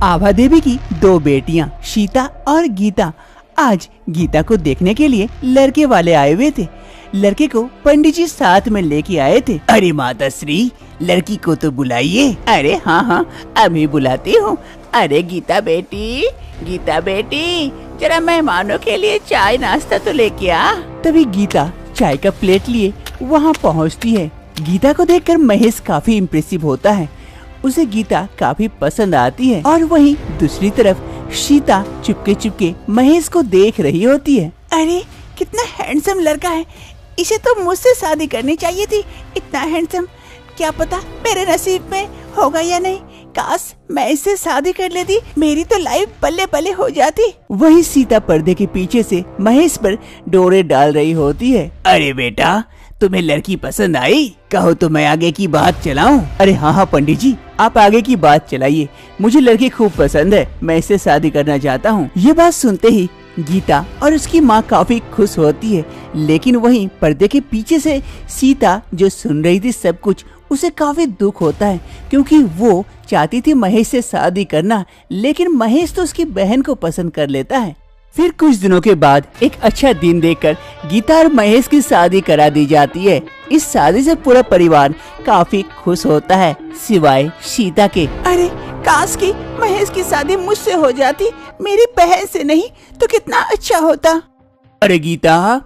आभा देवी की दो बेटियां सीता और गीता आज गीता को देखने के लिए लड़के वाले आए हुए थे। लड़के को पंडित जी साथ में लेके आए थे। अरे माता श्री, लड़की को तो बुलाइए। अरे हाँ, अभी बुलाती हूँ। अरे गीता बेटी, जरा मेहमानों के लिए चाय नाश्ता तो लेके आ। तभी गीता चाय का प्लेट लिए वहाँ पहुँचती है। गीता को देखकर महेश काफी इम्प्रेसिव होता है। उसे गीता काफी पसंद आती है और वहीं दूसरी तरफ सीता चुपके महेश को देख रही होती है। अरे कितना हैंडसम लड़का है, इसे तो मुझसे शादी करनी चाहिए थी। इतना हैंडसम, क्या पता मेरे नसीब में होगा या नहीं। काश मैं इससे शादी कर लेती, मेरी तो लाइफ बल्ले बल्ले हो जाती। वही सीता पर्दे के पीछे से महेश पर डोरे डाल रही होती है। अरे बेटा, तुम्हें लड़की पसंद आई? कहो तो मैं आगे की बात चलाऊं? अरे हाँ पंडित जी, आप आगे की बात चलाइए। मुझे लड़की खूब पसंद है, मैं इससे शादी करना चाहता हूँ। ये बात सुनते ही गीता और उसकी माँ काफी खुश होती है, लेकिन वहीं पर्दे के पीछे से सीता जो सुन रही थी सब कुछ, उसे काफी दुख होता है क्योंकि वो चाहती थी महेश से शादी करना, लेकिन महेश तो उसकी बहन को पसंद कर लेता है। फिर कुछ दिनों के बाद एक अच्छा दिन देखकर गीता और महेश की शादी करा दी जाती है। इस शादी से पूरा परिवार काफी खुश होता है, सिवाय सीता के। अरे काश की महेश की शादी मुझसे हो जाती, मेरी बहन से नहीं तो कितना अच्छा होता। अरे गीता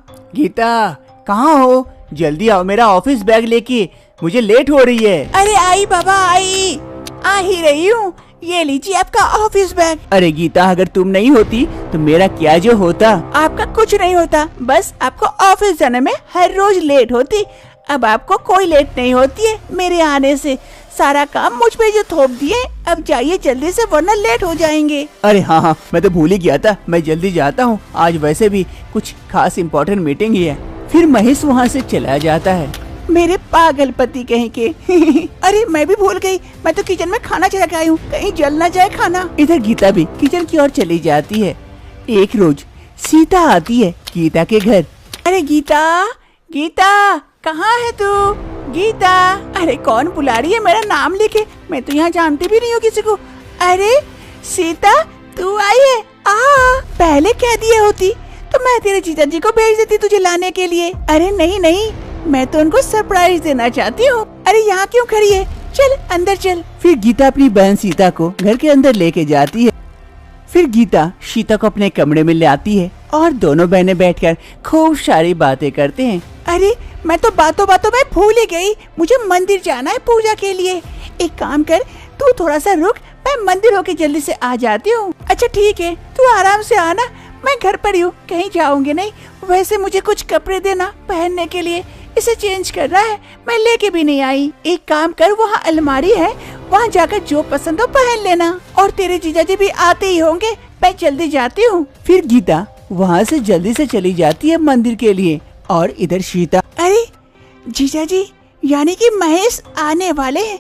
कहाँ हो? जल्दी आओ, मेरा ऑफिस बैग लेके, मुझे लेट हो रही है। अरे आई बाबा आई, आ ही रही हूँ। ये लीजिए आपका ऑफिस बैग। अरे गीता, अगर तुम नहीं होती तो मेरा क्या जो होता? आपका कुछ नहीं होता, बस आपको ऑफिस जाने में हर रोज लेट होती। अब आपको कोई लेट नहीं होती है मेरे आने से। सारा काम मुझ पे जो थोप दिए, अब जाइए जल्दी से वरना लेट हो जाएंगे। अरे हाँ, मैं तो भूल ही गया था, मैं जल्दी जाता हूँ। आज वैसे भी कुछ खास इम्पोर्टेंट मीटिंग ही है। फिर महेश वहाँ से चला जाता है। मेरे पागल पति कहीं के। अरे मैं भी भूल गई, मैं तो किचन में खाना चला के आई हूँ, कहीं जल ना जाए खाना। इधर गीता भी किचन की ओर चली जाती है। एक रोज सीता आती है गीता के घर। अरे गीता कहाँ है तू? गीता, अरे कौन बुला रही है मेरा नाम लेके? मैं तो यहाँ जानती भी नहीं हूँ किसी को। अरे सीता, तू आई है? पहले कह दिए होती तो मैं तेरे जीजा जी को भेज देती तुझे लाने के लिए। अरे नहीं, मैं तो उनको सरप्राइज देना चाहती हूँ। अरे यहाँ क्यों खड़ी है? चल अंदर चल। फिर गीता अपनी बहन सीता को घर के अंदर लेके जाती है। फिर गीता सीता को अपने कमरे में ले आती है और दोनों बहनें बैठकर खूब सारी बातें करते हैं। अरे मैं तो बातों में भूल ही गई, मुझे मंदिर जाना है पूजा के लिए। एक काम कर, तू थोड़ा सा रुक, मैं मंदिर होके जल्दी से आ जाती हूँ। अच्छा ठीक है, तू आराम से आना, मैं घर पर ही हूँ, कहीं जाऊंगी नहीं। वैसे मुझे कुछ कपड़े देना पहनने के लिए, इसे चेंज करना है, मैं लेके भी नहीं आई। एक काम कर, वहाँ अलमारी है, वहाँ जाकर जो पसंद हो पहन लेना। और तेरे जीजाजी भी आते ही होंगे, मैं जल्दी जाती हूँ। फिर गीता वहाँ से जल्दी से चली जाती है मंदिर के लिए। और इधर सीता, अरे जीजाजी यानी कि महेश आने वाले हैं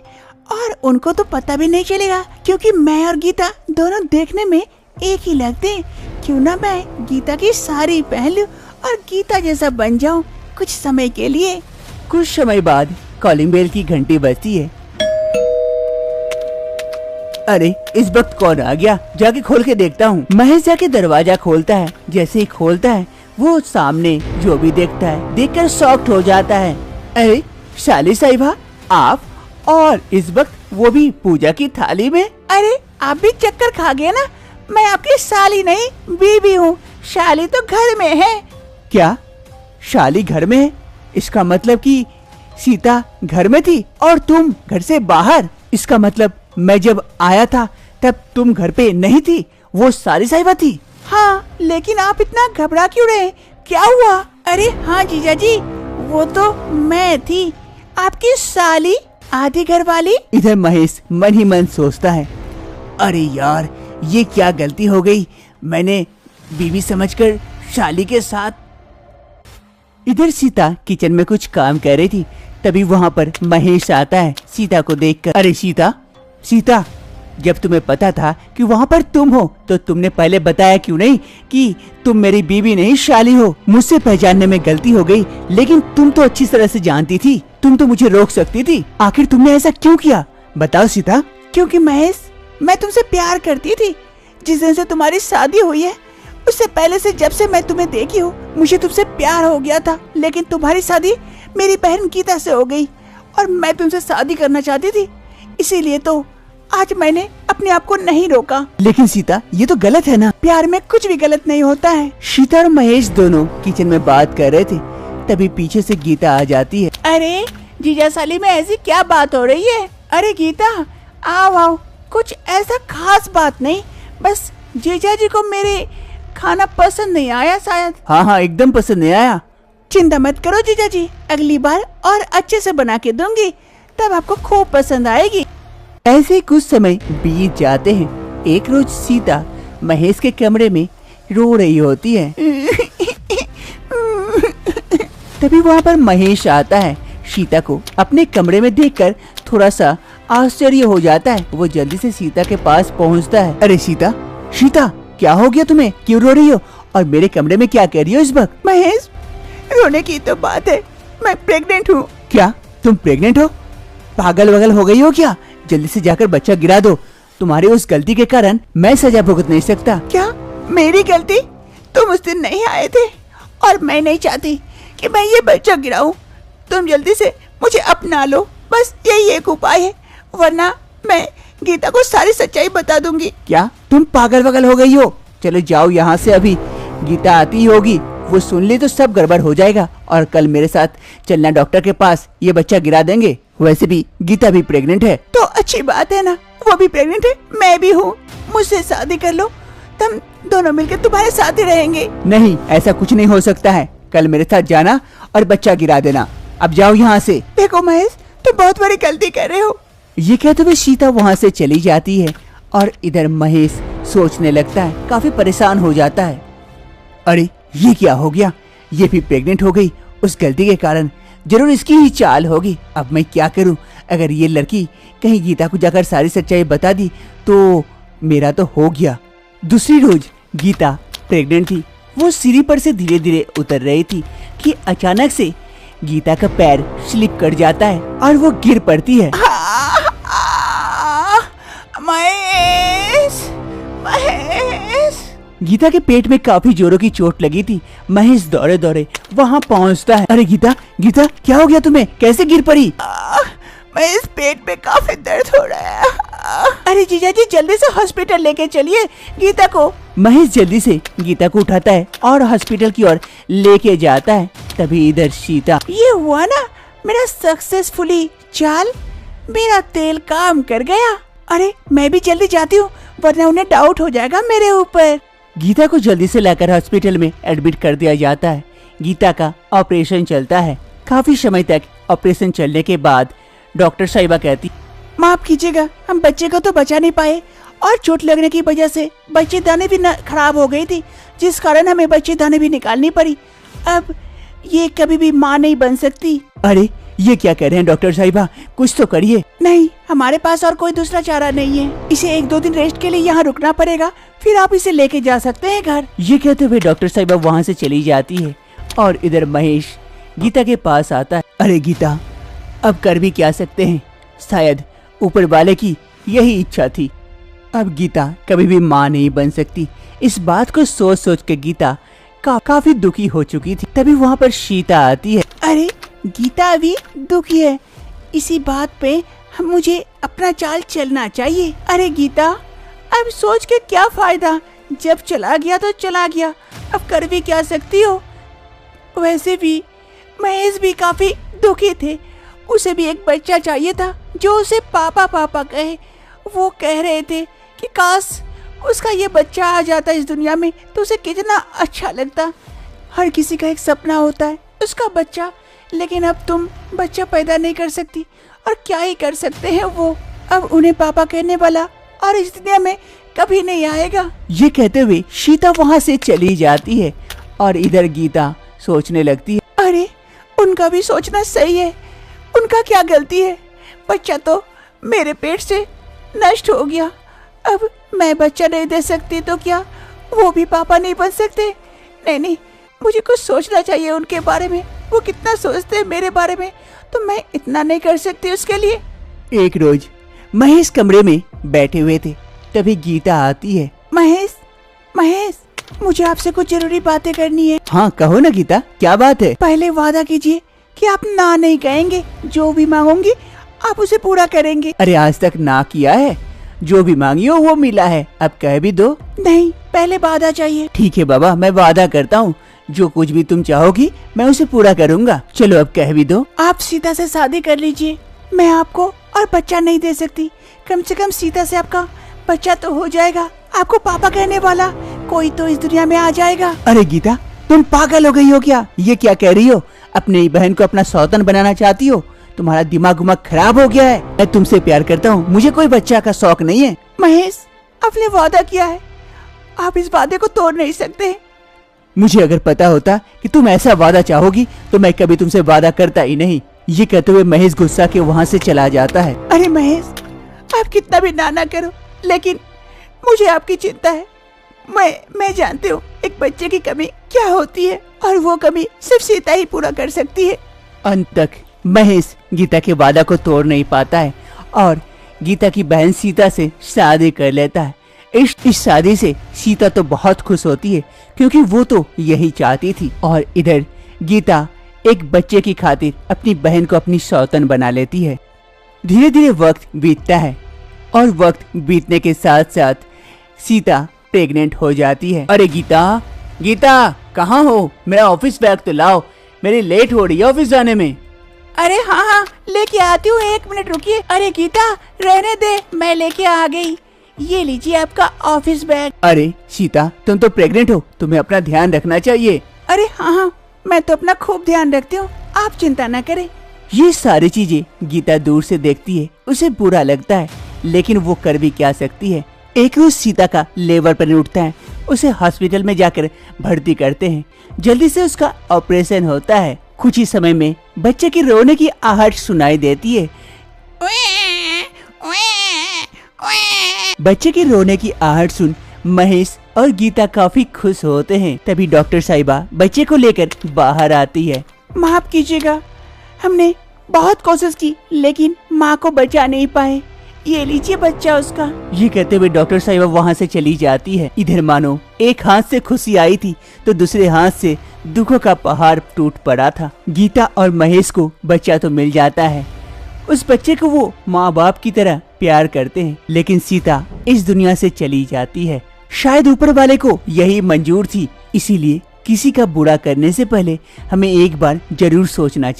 और उनको तो पता भी नहीं चलेगा क्योंकि मैं और गीता दोनों देखने में एक ही लगते हैं। क्यों ना मैं गीता की साड़ी पहन लूं और गीता जैसा बन जाऊं कुछ समय के लिए। कुछ समय बाद कॉलिंग बेल की घंटी बजती है। अरे इस वक्त कौन आ गया? जाके खोल के देखता हूँ। महेश जाके दरवाजा खोलता है। जैसे ही खोलता है वो सामने जो भी देखता है देखकर शॉक्ड हो जाता है। अरे शाली साहिबा आप, और इस वक्त वो भी पूजा की थाली में। अरे आप भी चक्कर खा गए ना, मैं आपकी साली नहीं बीबी हूँ। शाली तो घर में है। क्या शाली घर में है? इसका मतलब कि सीता घर में थी और तुम घर से बाहर। इसका मतलब मैं जब आया था तब तुम घर पे नहीं थी, वो शाली साहिबा थी। हाँ, लेकिन आप इतना घबरा क्यों रहे? क्या हुआ? अरे हाँ जीजाजी, वो तो मैं थी, आपकी साली, आधी घर वाली। इधर महेश मन ही मन सोचता है, अरे यार ये क्या गलती हो गई, मैंने बीवी समझकर शाली के साथ। इधर सीता किचन में कुछ काम कर रही थी, तभी वहाँ पर महेश आता है सीता को देखकर। अरे सीता, जब तुम्हें पता था कि वहाँ पर तुम हो तो तुमने पहले बताया क्यों नहीं कि तुम मेरी बीवी नहीं शाली हो? मुझसे पहचानने में गलती हो गई, लेकिन तुम तो अच्छी तरह से जानती थी, तुम तो मुझे रोक सकती थी। आखिर तुमने ऐसा क्यों किया? बताओ सीता। क्योंकि महेश, मैं तुमसे प्यार करती थी। जिस दिन से तुम्हारी शादी हुई है उससे पहले से जब से मैं तुम्हें देखी हूँ मुझे तुमसे प्यार हो गया था, लेकिन तुम्हारी शादी मेरी बहन गीता से हो गई और मैं तुमसे शादी करना चाहती थी, इसीलिए तो आज मैंने अपने आप को नहीं रोका। लेकिन सीता ये तो गलत है ना, प्यार में कुछ भी गलत नहीं होता है। सीता और महेश दोनों किचन में बात कर रहे थे, तभी पीछे से गीता आ जाती है। अरे जीजा साली में ऐसी क्या बात हो रही है? अरे गीता आओ आओ, कुछ ऐसा खास बात नहीं, बस जीजा जी को मेरे खाना पसंद नहीं आया शायद। हाँ एकदम पसंद नहीं आया। चिंता मत करो जीजा जी, अगली बार और अच्छे से बना के दूंगी, तब आपको खूब पसंद आएगी। ऐसे कुछ समय बीत जाते हैं। एक रोज सीता महेश के कमरे में रो रही होती है। तभी वहाँ पर महेश आता है। सीता को अपने कमरे में देखकर थोड़ा सा आश्चर्य हो जाता है। वो जल्दी से सीता के पास पहुँचता है। अरे सीता, सीता क्या हो गया तुम्हें, क्यों रो रही हो और मेरे कमरे में क्या कर रही हो इस वक्त? महेश रोने की तो बात है, मैं प्रेग्नेंट हूँ। क्या तुम प्रेग्नेंट हो? पागल वगल हो गई हो क्या? जल्दी से जाकर बच्चा गिरा दो, तुम्हारी उस गलती के कारण मैं सजा भुगत नहीं सकता। क्या मेरी गलती? तुम उस दिन नहीं आए थे और मैं नहीं चाहती कि मैं ये बच्चा गिराऊं। तुम जल्दी से मुझे अपना लो, बस यही एक उपाय है, वरना मैं गीता को सारी सच्चाई बता दूंगी। क्या तुम पागल वगल हो गई हो? चलो जाओ यहाँ से, अभी गीता आती होगी, वो सुन ली तो सब गड़बड़ हो जाएगा और कल मेरे साथ चलना डॉक्टर के पास, ये बच्चा गिरा देंगे। वैसे भी गीता भी प्रेग्नेंट है। तो अच्छी बात है ना, वो भी प्रेग्नेंट है, मैं भी हूँ, मुझसे शादी कर लो, तुम दोनों मिलकर तुम्हारे साथ ही रहेंगे। नहीं, ऐसा कुछ नहीं हो सकता है, कल मेरे साथ जाना और बच्चा गिरा देना। अब जाओ यहाँ से। देखो महेश, तुम बहुत बड़ी गलती कर रहे हो। ये कहते हुए सीता वहाँ से चली जाती है और इधर महेश सोचने लगता है, काफी परेशान हो जाता है। अरे ये क्या हो गया, ये भी प्रेग्नेंट हो गई उस गलती के कारण, जरूर इसकी ही चाल होगी। अब मैं क्या करूं? अगर ये लड़की कहीं गीता को जाकर सारी सच्चाई बता दी तो मेरा तो हो गया। दूसरी रोज गीता प्रेग्नेंट थी। वो सीढ़ी पर से धीरे धीरे उतर रही थी कि अचानक से गीता का पैर स्लिप कर जाता है और वो गिर पड़ती है। महेश, महेश। गीता के पेट में काफी जोरों की चोट लगी थी। महेश दौड़े दौड़े वहाँ पहुँचता है। अरे गीता, गीता क्या हो गया तुम्हें, कैसे गिर पड़ी? महेश पेट में काफी दर्द हो रहा है। अरे जीजा जी जल्दी से हॉस्पिटल लेके चलिए गीता को। महेश जल्दी से गीता को उठाता है और हॉस्पिटल की ओर लेके जाता है। तभी इधर सीता, ये हुआ ना मेरा सक्सेसफुली चाल, मेरा तेल काम कर गया। अरे मैं भी जल्दी जाती हूँ वरना उन्हें डाउट हो जाएगा मेरे ऊपर। गीता को जल्दी से लाकर हॉस्पिटल में एडमिट कर दिया जाता है। गीता का ऑपरेशन चलता है। काफी समय तक ऑपरेशन चलने के बाद डॉक्टर साहिबा कहती, माफ कीजिएगा, हम बच्चे को तो बचा नहीं पाए और चोट लगने की वजह से बच्चेदानी भी खराब हो गई थी, जिस कारण हमें बच्चेदानी भी निकालनी पड़ी। अब ये कभी भी माँ नहीं बन सकती। अरे ये क्या कह रहे हैं डॉक्टर साहिबा, कुछ तो करिए। नहीं, हमारे पास और कोई दूसरा चारा नहीं है, इसे 1-2 दिन रेस्ट के लिए यहाँ रुकना पड़ेगा, फिर आप इसे लेके जा सकते हैं घर। ये कहते हुए डॉक्टर साहिबा वहाँ से चली जाती है और इधर महेश गीता के पास आता है। अरे गीता, अब कर भी क्या सकते हैं, शायद ऊपर वाले की यही इच्छा थी। अब गीता कभी भी माँ नहीं बन सकती। इस बात को सोच सोच के गीता काफी दुखी हो चुकी थी। तभी वहाँ पर सीता आती है। अरे गीता अभी दुखी है, इसी बात पे मुझे अपना चाल चलना चाहिए। अरे गीता, अब सोच के क्या फायदा, जब चला गया तो चला गया, अब कर भी क्या सकती हो। वैसे भी महेश भी काफी दुखी थे, उसे भी एक बच्चा चाहिए था जो उसे पापा पापा कहे। वो कह रहे थे कि काश उसका ये बच्चा आ जाता इस दुनिया में तो उसे कितना अच्छा लगता। हर किसी का एक सपना होता है उसका बच्चा, लेकिन अब तुम बच्चा पैदा नहीं कर सकती और क्या ही कर सकते हैं वो। अब उन्हें पापा कहने वाला और इस दुनिया में कभी नहीं आएगा। ये कहते हुए सीता वहाँ से चली जाती है और इधर गीता सोचने लगती है। अरे उनका भी सोचना सही है, उनका क्या गलती है, बच्चा तो मेरे पेट से नष्ट हो गया, अब मैं बच्चा नहीं दे सकती तो क्या वो भी पापा नहीं बन सकते। नहीं नहीं, मुझे कुछ सोचना चाहिए उनके बारे में, वो कितना सोचते हैं मेरे बारे में, तो मैं इतना नहीं कर सकती उसके लिए। एक रोज महेश कमरे में बैठे हुए थे तभी गीता आती है। महेश, महेश, मुझे आपसे कुछ जरूरी बातें करनी है। हाँ कहो ना गीता, क्या बात है? पहले वादा कीजिए कि आप ना नहीं कहेंगे, जो भी मांगोगी आप उसे पूरा करेंगे। अरे आज तक ना किया है, जो भी मांगी हो वो मिला है, अब कह भी दो। नहीं, पहले वादा चाहिए। ठीक है बाबा, मैं वादा करता हूँ, जो कुछ भी तुम चाहोगी मैं उसे पूरा करूँगा। चलो अब कह भी दो। आप सीता से शादी कर लीजिए। मैं आपको और बच्चा नहीं दे सकती, कम से कम सीता से आपका बच्चा तो हो जाएगा। आपको पापा कहने वाला कोई तो इस दुनिया में आ जाएगा। अरे गीता, तुम पागल हो गई हो क्या? ये क्या कह रही हो? अपनी बहन को अपना सौतन बनाना चाहती हो? तुम्हारा दिमाग खराब हो गया है। मैं तुमसे प्यार करता हूँ, मुझे कोई बच्चा का शौक नहीं है। महेश, आपने वादा किया है, आप इस वादे को तोड़ नहीं सकते। मुझे अगर पता होता कि तुम ऐसा वादा चाहोगी तो मैं कभी तुमसे वादा करता ही नहीं। ये कहते हुए महेश गुस्सा के वहाँ से चला जाता है। अरे महेश, आप कितना भी ना करो, लेकिन मुझे आपकी चिंता है। मैं जानती हूँ एक बच्चे की कमी क्या होती है, और वो कमी सिर्फ सीता ही पूरा कर सकती है। अंत तक महेश गीता के वादा को तोड़ नहीं पाता है और गीता की बहन सीता से शादी कर लेता है। इस शादी से सीता तो बहुत खुश होती है, क्योंकि वो तो यही चाहती थी। और इधर गीता एक बच्चे की खातिर अपनी बहन को अपनी सौतन बना लेती है। धीरे धीरे वक्त बीतता है और वक्त बीतने के साथ साथ सीता प्रेग्नेंट हो जाती है। अरे गीता, गीता कहाँ हो? मेरा ऑफिस बैग तो लाओ, मेरी लेट हो रही है ऑफिस जाने में। अरे हाँ, लेके आती हूँ, 1 मिनट रुकिए। अरे गीता, रहने दे, मैं लेके आ गई। ये लीजिए आपका ऑफिस बैग। अरे सीता, तुम तो प्रेग्नेंट हो, तुम्हें अपना ध्यान रखना चाहिए। अरे हाँ, मैं तो अपना खूब ध्यान रखती हूँ, आप चिंता न करें। ये सारी चीजें गीता दूर से देखती है, उसे बुरा लगता है, लेकिन वो कर भी क्या सकती है। एक रोज सीता का लेबर पेन उठता है, उसे हॉस्पिटल में जाकर भर्ती करते हैं। जल्दी से उसका ऑपरेशन होता है। कुछ ही समय में बच्चे की रोने की आहट सुनाई देती है। बच्चे की रोने की आहट सुन महेश और गीता काफी खुश होते हैं। तभी डॉक्टर साहिबा बच्चे को लेकर बाहर आती है। माफ कीजिएगा, हमने बहुत कोशिश की लेकिन माँ को बचा नहीं पाए। ये लीजिए बच्चा उसका। ये कहते हुए डॉक्टर साहिबा वहाँ से चली जाती है। इधर मानो एक हाथ से खुशी आई थी तो दूसरे हाथ से दुखों का पहाड़ टूट पड़ा था। गीता और महेश को बच्चा तो मिल जाता है, उस बच्चे को वो माँ बाप की तरह प्यार करते हैं, लेकिन सीता इस दुनिया से चली जाती है। शायद ऊपर वाले को यही मंजूर थी, इसीलिए किसी का बुरा करने से पहले हमें एक बार जरूर सोचना चाहिए।